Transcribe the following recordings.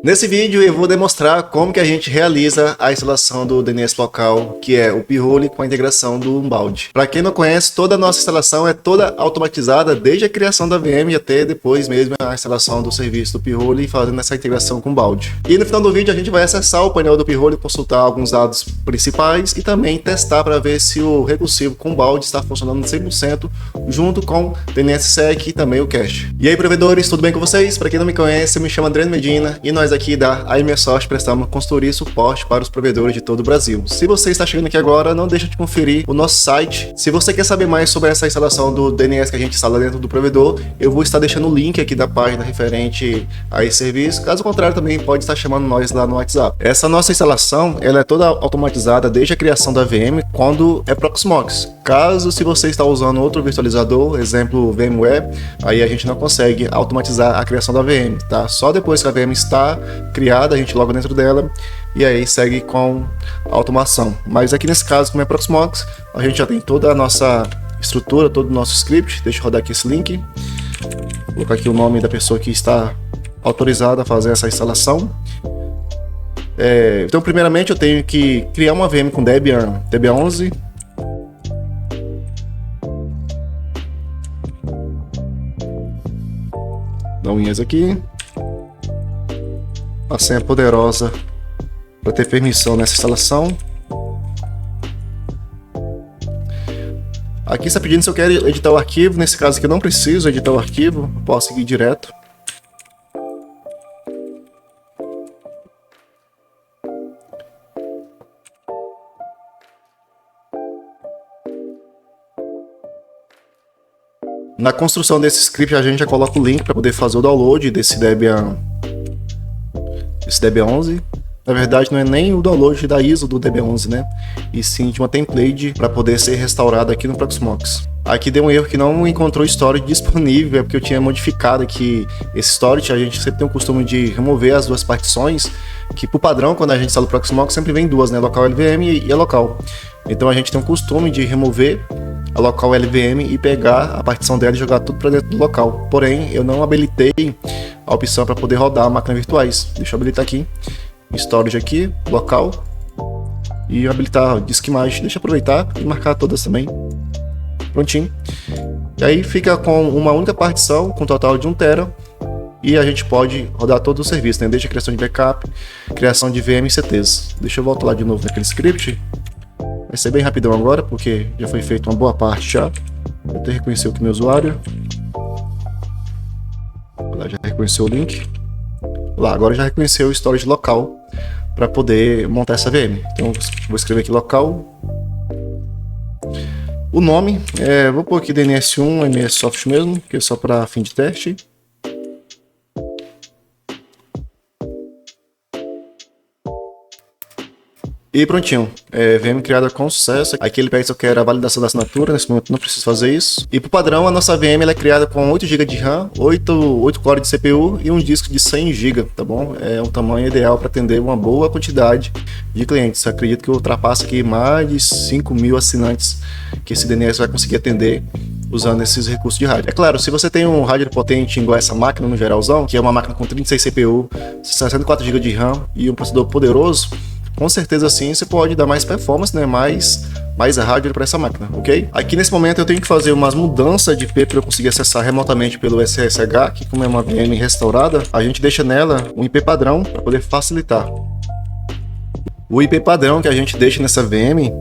Nesse vídeo eu vou demonstrar como que a gente realiza a instalação do DNS local, que é o P-Hole com a integração do Unbound. Para quem não conhece, toda a nossa instalação é toda automatizada, desde a criação da VM até depois mesmo a instalação do serviço do P-Hole, fazendo essa integração com o Unbound. E no final do vídeo a gente vai acessar o painel do P-Hole, consultar alguns dados principais e também testar para ver se o recursivo com o Unbound está funcionando 100% junto com o DNSSEC e também o cache. E aí, provedores, tudo bem com vocês? Para quem não me conhece, eu me chamo Adriano Medina e nós aqui da IMSoft prestamos consultoria e suporte para os provedores de todo o Brasil. Se você está chegando aqui agora, não deixa de conferir o nosso site. Se você quer saber mais sobre essa instalação do DNS que a gente instala dentro do provedor, eu vou estar deixando o link aqui da página referente a esse serviço. Caso contrário, também pode estar chamando nós lá no WhatsApp. Essa nossa instalação, ela é toda automatizada desde a criação da VM quando é Proxmox. Caso se você está usando outro virtualizador, exemplo VMware, aí a gente não consegue automatizar a criação da VM, tá? Só depois que a VM está criada, a gente loga dentro dela e aí segue com a automação. Mas aqui nesse caso, como é Proxmox, a gente já tem toda a nossa estrutura, todo o nosso script. Deixa eu rodar aqui esse link. Vou colocar aqui o nome da pessoa que está autorizada a fazer essa instalação. Então, primeiramente, eu tenho que criar uma VM com Debian 11. Dá unhas aqui. A senha poderosa para ter permissão nessa instalação. Aqui está pedindo se eu quero editar o arquivo. Nesse caso aqui eu não preciso editar o arquivo, posso seguir direto. Na construção desse script a gente já coloca o link para poder fazer o download desse Debian 11. Na verdade não é nem o download da ISO do Debian 11, né? E sim de uma template para poder ser restaurada aqui no Proxmox. Aqui deu um erro que não encontrou storage disponível, é porque eu tinha modificado aqui esse storage. A gente sempre tem o costume de remover as duas partições, que por padrão quando a gente instala o Proxmox sempre vem duas, né? Local LVM e a local. Então a gente tem o costume de remover a local LVM e pegar a partição dela e jogar tudo para dentro do local. Porém, eu não habilitei a opção para poder rodar máquinas virtuais. Deixa eu habilitar aqui, storage aqui, local, e habilitar disk image. Deixa eu aproveitar e marcar todas também. Prontinho. E aí fica com uma única partição com um total de 1 TB e a gente pode rodar todo o serviço, né? Desde a criação de backup, criação de VM e CTs. Deixa eu voltar lá de novo naquele script. Vai ser bem rapidão agora, porque já foi feita uma boa parte já. Vou até reconhecer aqui meu usuário. Lá já reconheceu o link. Lá, agora já reconheceu o storage local para poder montar essa VM. Então vou escrever aqui local. O nome, vou pôr aqui DNS1, IMSoft mesmo, que é só para fim de teste. E prontinho, VM criada com sucesso. Aqui ele pede se eu quero a validação da assinatura, nesse momento não preciso fazer isso. E por padrão, a nossa VM ela é criada com 8 GB de RAM, 8 cores de CPU e um disco de 100 GB, tá bom? É um tamanho ideal para atender uma boa quantidade de clientes. Acredito que ultrapassa aqui mais de 5.000 assinantes que esse DNS vai conseguir atender usando esses recursos de hardware. É claro, se você tem um hardware potente igual essa máquina no geralzão, que é uma máquina com 36 CPU, 64 GB de RAM e um processador poderoso, com certeza sim, você pode dar mais performance, né? mais hardware para essa máquina, ok? Aqui nesse momento eu tenho que fazer umas mudanças de IP para eu conseguir acessar remotamente pelo SSH, que como é uma VM restaurada, a gente deixa nela um IP padrão para poder facilitar. O IP padrão que a gente deixa nessa VM,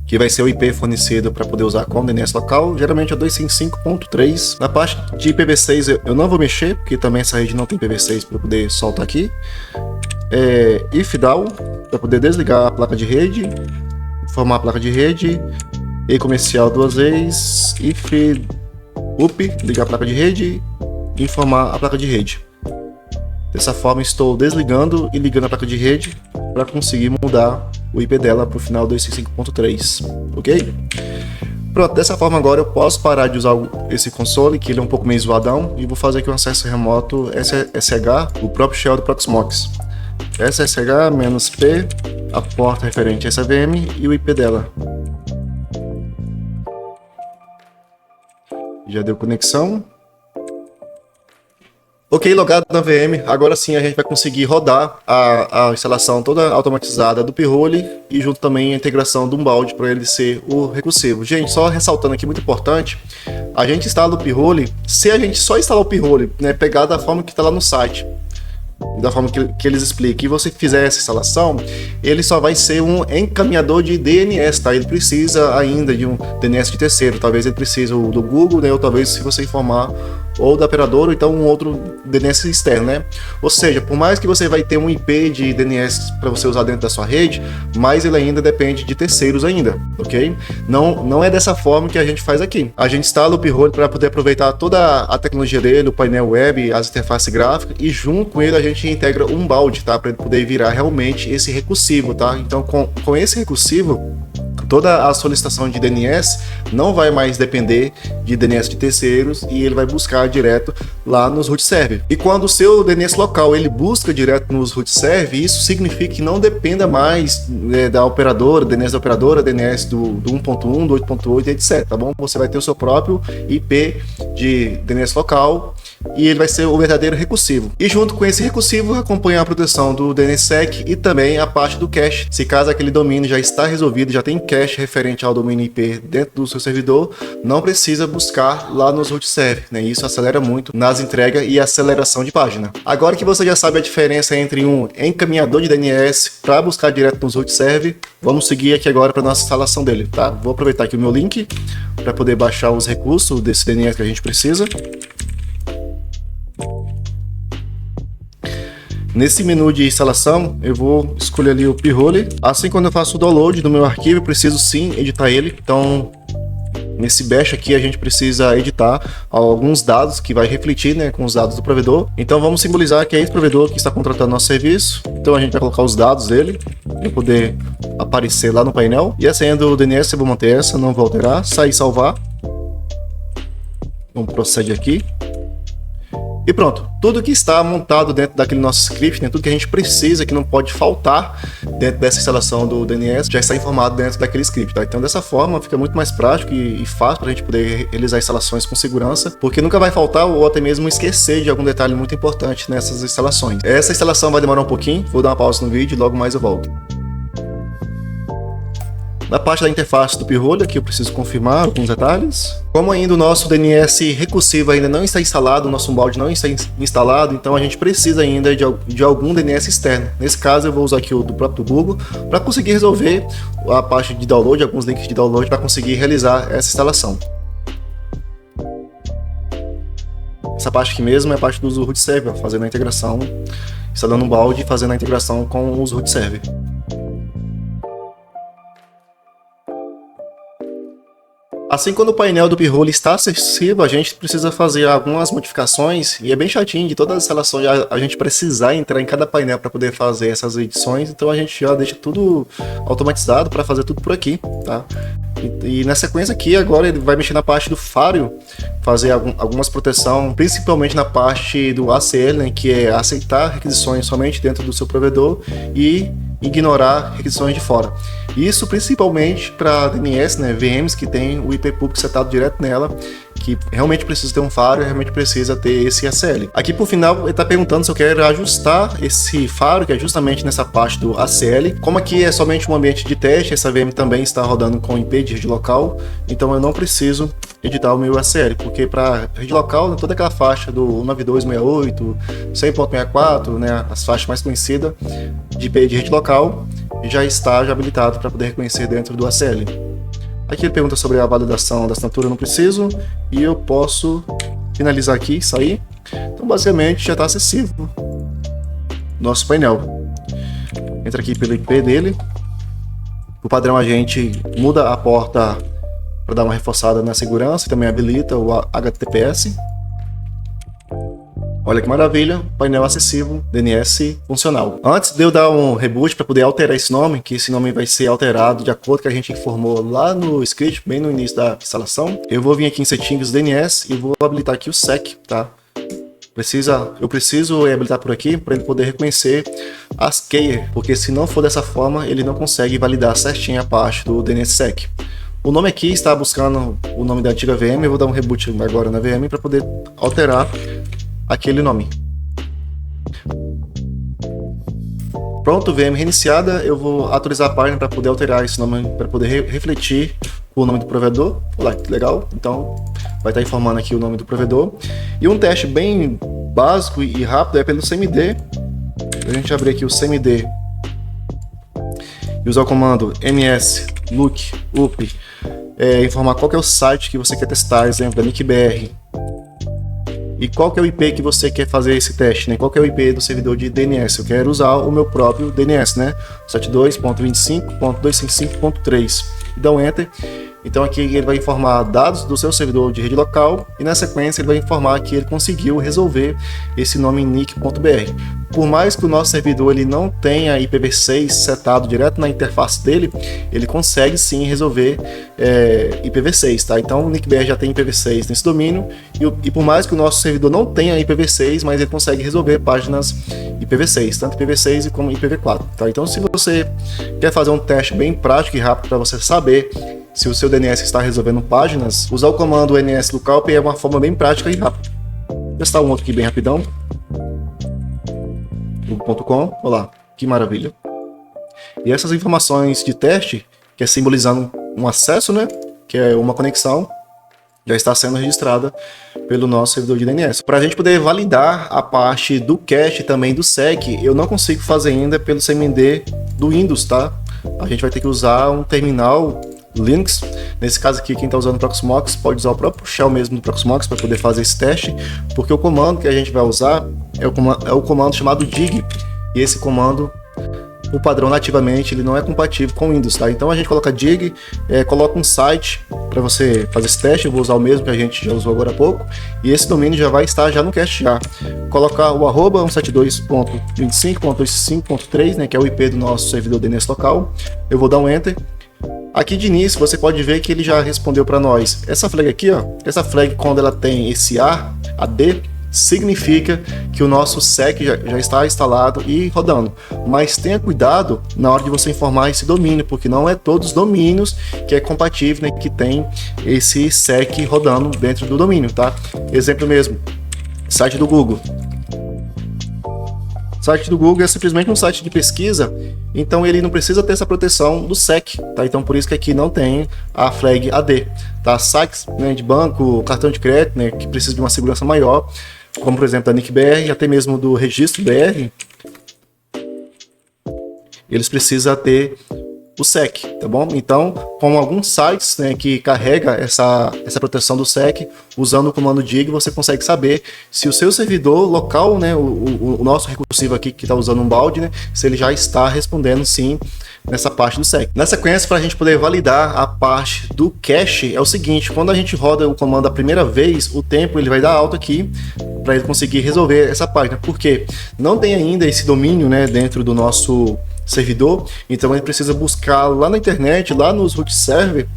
que vai ser o IP fornecido para poder usar com DNS local, geralmente é 255.3. Na parte de IPv6 eu não vou mexer, porque também essa rede não tem IPv6 para poder soltar aqui. If down, para poder desligar a placa de rede, informar a placa de rede, e comercial duas vezes, if up, ligar a placa de rede, e informar a placa de rede. Dessa forma estou desligando e ligando a placa de rede para conseguir mudar o IP dela para o final 255.3, ok? Pronto, dessa forma agora eu posso parar de usar esse console, que ele é um pouco meio zoadão, e vou fazer aqui um acesso remoto SSH, o próprio shell do Proxmox. SSH-P, a porta referente a essa VM e o IP dela. Já deu conexão. Ok, logado na VM, agora sim a gente vai conseguir rodar a instalação toda automatizada do P-Hole e junto também a integração de um balde para ele ser o recursivo. Gente, só ressaltando aqui, muito importante, a gente instala o P-Hole, se a gente só instalar o P-Hole, né, pegar da forma que está lá no site, da forma que eles explicam, e você fizer essa instalação, ele só vai ser um encaminhador de DNS, tá? Ele precisa ainda de um DNS de terceiro, talvez ele precise do Google, né? Ou talvez, se você informar, ou da operadora, ou então um outro DNS externo, né? Ou seja, por mais que você vai ter um IP de DNS para você usar dentro da sua rede, mas ele ainda depende de terceiros ainda, ok? Não é dessa forma que a gente faz aqui. A gente instala o P-Hole para poder aproveitar toda a tecnologia dele, o painel web, as interfaces gráficas, e junto com ele a gente integra um balde, tá? Para ele poder virar realmente esse recursivo, tá? Então, com esse recursivo, toda a solicitação de DNS não vai mais depender de DNS de terceiros e ele vai buscar direto lá nos root server. E quando o seu DNS local ele busca direto nos root server, isso significa que não dependa mais da operadora, DNS da operadora, DNS do 1.1, do 8.8, etc, tá bom? Você vai ter o seu próprio IP de DNS local e ele vai ser o verdadeiro recursivo. E junto com esse recursivo, acompanha a proteção do DNSSEC e também a parte do cache. Se caso aquele domínio já está resolvido, já tem cache referente ao domínio IP dentro do seu servidor, não precisa buscar lá nos root server, né? Isso acelera muito nas entregas e aceleração de página. Agora que você já sabe a diferença entre um encaminhador de DNS para buscar direto nos root server, vamos seguir aqui agora para nossa instalação dele, tá? Vou aproveitar aqui o meu link para poder baixar os recursos desse DNS que a gente precisa. Nesse menu de instalação, eu vou escolher ali o P-Hole. Assim, quando eu faço o download do meu arquivo, eu preciso sim editar ele. Então, nesse bash aqui, a gente precisa editar alguns dados que vai refletir, né, com os dados do provedor. Então, vamos simbolizar que é esse provedor que está contratando nosso serviço. Então, a gente vai colocar os dados dele para poder aparecer lá no painel. E a senha do DNS eu vou manter essa, não vou alterar. Sair e salvar. Vamos proceder aqui. E pronto, tudo que está montado dentro daquele nosso script, né, tudo que a gente precisa, que não pode faltar dentro dessa instalação do DNS, já está informado dentro daquele script, tá? Então dessa forma fica muito mais prático e fácil para a gente poder realizar instalações com segurança, porque nunca vai faltar ou até mesmo esquecer de algum detalhe muito importante nessas instalações. Essa instalação vai demorar um pouquinho, vou dar uma pausa no vídeo e logo mais eu volto. Na parte da interface do P-Hole, aqui eu preciso confirmar alguns detalhes. Como ainda o nosso DNS recursivo ainda não está instalado, o nosso balde não está instalado, então a gente precisa ainda de algum DNS externo. Nesse caso eu vou usar aqui o do próprio Google para conseguir resolver a parte de download, alguns links de download para conseguir realizar essa instalação. Essa parte aqui mesmo é a parte do uso root server, fazendo a integração, instalando um balde e fazendo a integração com o uso root server. Assim, quando o painel do P-Hole está acessível, a gente precisa fazer algumas modificações e é bem chatinho de todas as instalações a gente precisar entrar em cada painel para poder fazer essas edições, então a gente já deixa tudo automatizado para fazer tudo por aqui, tá? E na sequência aqui, agora ele vai mexer na parte do firewall, fazer algumas proteções, principalmente na parte do ACL, né, que é aceitar requisições somente dentro do seu provedor e ignorar requisições de fora. Isso principalmente para DNS, né, VMs que tem o IP público setado direto nela, que realmente precisa ter um firewall, realmente precisa ter esse ACL. Aqui por final ele está perguntando se eu quero ajustar esse firewall, que é justamente nessa parte do ACL. Como aqui é somente um ambiente de teste, essa VM também está rodando com IP de rede local, então eu não preciso editar o meu ACL, porque para rede local, toda aquela faixa do 192.68, 100.64, né, as faixas mais conhecidas de IP de rede local, já está habilitado para poder reconhecer dentro do ACL. Aqui ele pergunta sobre a validação da assinatura, eu não preciso, e eu posso finalizar aqui e sair. Então basicamente já está acessível nosso painel. Entra aqui pelo IP dele. Por padrão a gente muda a porta para dar uma reforçada na segurança e também habilita o HTTPS. Olha que maravilha, painel acessível, DNS funcional. Antes de eu dar um reboot para poder alterar esse nome, que esse nome vai ser alterado de acordo com o que a gente informou lá no script, bem no início da instalação, eu vou vir aqui em settings DNS e vou habilitar aqui o SEC, tá? Eu preciso habilitar por aqui para ele poder reconhecer as keys, porque se não for dessa forma, ele não consegue validar certinho a parte do DNSSEC. O nome aqui está buscando o nome da antiga VM, eu vou dar um reboot agora na VM para poder alterar aquele nome. Pronto, VM reiniciada, eu vou atualizar a página para poder alterar esse nome, para poder refletir o nome do provedor. Olha que legal, então vai estar informando aqui o nome do provedor. E um teste bem básico e rápido é pelo CMD. A gente abrir aqui o CMD e usar o comando ms look up, informar qual que é o site que você quer testar, exemplo da NICBR, e qual que é o IP que você quer fazer esse teste, né? Qual que é o IP do servidor de DNS? Eu quero usar o meu próprio DNS, né? 72.25.255.3. E dá um Enter. Então aqui ele vai informar dados do seu servidor de rede local e na sequência ele vai informar que ele conseguiu resolver esse nome nic.br. Por mais que o nosso servidor ele não tenha IPv6 setado direto na interface dele, ele consegue sim resolver IPv6, tá? Então o NICBR já tem IPv6 nesse domínio e por mais que o nosso servidor não tenha IPv6, mas ele consegue resolver páginas IPv6, tanto IPv6 como IPv4, tá? Então se você quer fazer um teste bem prático e rápido para você saber se o seu DNS está resolvendo páginas, usar o comando nslookup é uma forma bem prática e rápida. Vou testar um outro aqui bem rapidão. .com, olha lá, que maravilha. E essas informações de teste, que é simbolizando um acesso, né, que é uma conexão, já está sendo registrada pelo nosso servidor de DNS. Para a gente poder validar a parte do cache e também do SEC, eu não consigo fazer ainda pelo CMD do Windows, tá? A gente vai ter que usar um terminal Linux. Nesse caso aqui, quem está usando o Proxmox pode usar o próprio shell mesmo do Proxmox para poder fazer esse teste, porque o comando que a gente vai usar é o comando chamado dig, e esse comando, o padrão nativamente, ele não é compatível com o Windows, tá? Então a gente coloca dig, coloca um site para você fazer esse teste. Eu vou usar o mesmo que a gente já usou agora há pouco, e esse domínio já vai estar já no cache já. Colocar o arroba 172.25.255.3, né, que é o IP do nosso servidor DNS local. Eu vou dar um Enter. Aqui de início você pode ver que ele já respondeu para nós. Essa flag aqui, ó, essa flag quando ela tem esse AD, significa que o nosso SEC já está instalado e rodando. Mas tenha cuidado na hora de você informar esse domínio, porque não é todos os domínios que é compatível, né, que tem esse SEC rodando dentro do domínio, tá? Exemplo mesmo, site do Google. O site do Google é simplesmente um site de pesquisa, então ele não precisa ter essa proteção do SEC, tá? Então por isso que aqui não tem a flag AD, tá? Sites, né, de banco, cartão de crédito, né, que precisa de uma segurança maior, como por exemplo a NICBR e até mesmo do registro BR, eles precisam ter o SEC, tá bom? Então, com alguns sites, né, que carrega essa proteção do SEC, usando o comando dig, você consegue saber se o seu servidor local, né, o nosso recursivo aqui que está usando um balde, né, se ele já está respondendo sim nessa parte do SEC. Na sequência, para a gente poder validar a parte do cache, é o seguinte: quando a gente roda o comando a primeira vez, o tempo ele vai dar alto aqui para ele conseguir resolver essa página, porque não tem ainda esse domínio, né, dentro do nosso servidor, então ele precisa buscar lá na internet, lá nos root server,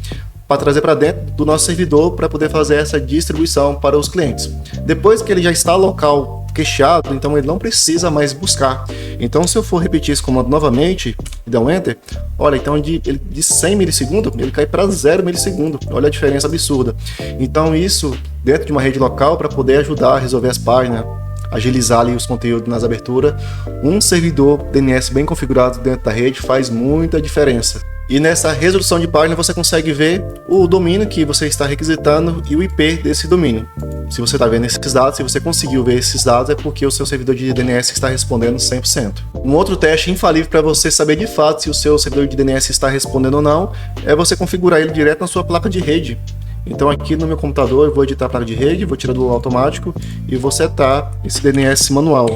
para trazer para dentro do nosso servidor para poder fazer essa distribuição para os clientes. Depois que ele já está local cacheado, então ele não precisa mais buscar. Então se eu for repetir esse comando novamente e dar um Enter, olha, então de 100 milissegundos ele cai para 0 milissegundo. Olha a diferença absurda. Então isso dentro de uma rede local, para poder ajudar a resolver as páginas, agilizar ali os conteúdos nas aberturas, um servidor DNS bem configurado dentro da rede faz muita diferença. E nessa resolução de página você consegue ver o domínio que você está requisitando e o IP desse domínio. Se você está vendo esses dados, se você conseguiu ver esses dados, é porque o seu servidor de DNS está respondendo 100%. Um outro teste infalível para você saber de fato se o seu servidor de DNS está respondendo ou não, é você configurar ele direto na sua placa de rede. Então aqui no meu computador eu vou editar a placa de rede, vou tirar do automático e vou setar esse DNS manual.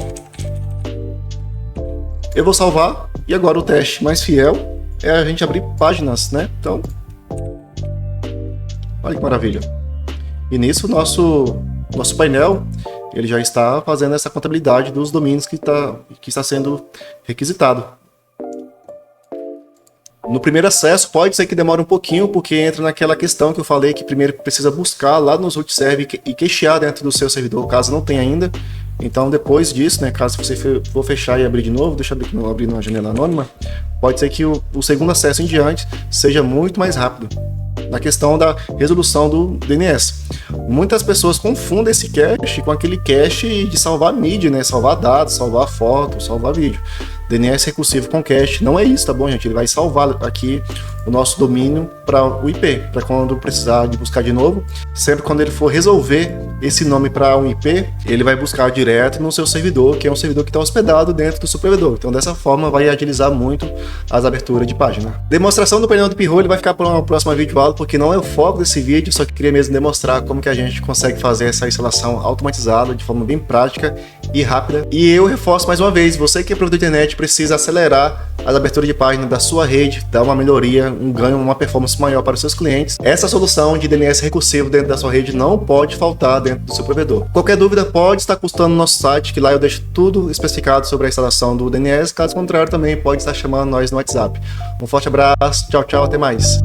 Eu vou salvar e agora o teste mais fiel é a gente abrir páginas, né? Então, olha que maravilha. E nisso nosso painel ele já está fazendo essa contabilidade dos domínios que está sendo requisitado. No primeiro acesso pode ser que demore um pouquinho, porque entra naquela questão que eu falei que primeiro precisa buscar lá nos root server e cachear dentro do seu servidor, caso não tenha ainda. Então depois disso, né, caso você for fechar e abrir de novo, deixa eu abrir numa janela anônima, pode ser que o segundo acesso em diante seja muito mais rápido. na questão da resolução do DNS. Muitas pessoas confundem esse cache com aquele cache de salvar mídia, né? Salvar dados, salvar foto, salvar vídeo. DNS recursivo com cache não é isso, tá bom, gente? Ele vai salvar aqui o nosso domínio para o IP, para quando precisar de buscar de novo. Sempre quando ele for resolver esse nome para um IP, ele vai buscar direto no seu servidor, que é um servidor que está hospedado dentro do seu provedor. Então, dessa forma, vai agilizar muito as aberturas de página. Demonstração do painel do P-Hole vai ficar para uma próxima videoaula, porque não é o foco desse vídeo, só que queria mesmo demonstrar como que a gente consegue fazer essa instalação automatizada de forma bem prática e rápida. E eu reforço mais uma vez, você que é provedor de internet precisa acelerar as aberturas de página da sua rede, dar uma melhoria, um ganho, uma performance maior para os seus clientes. Essa solução de DNS recursivo dentro da sua rede não pode faltar dentro do seu provedor. Qualquer dúvida pode estar consultando no nosso site, que lá eu deixo tudo especificado sobre a instalação do DNS. Caso contrário, também pode estar chamando nós no WhatsApp. Um forte abraço, tchau, tchau, até mais.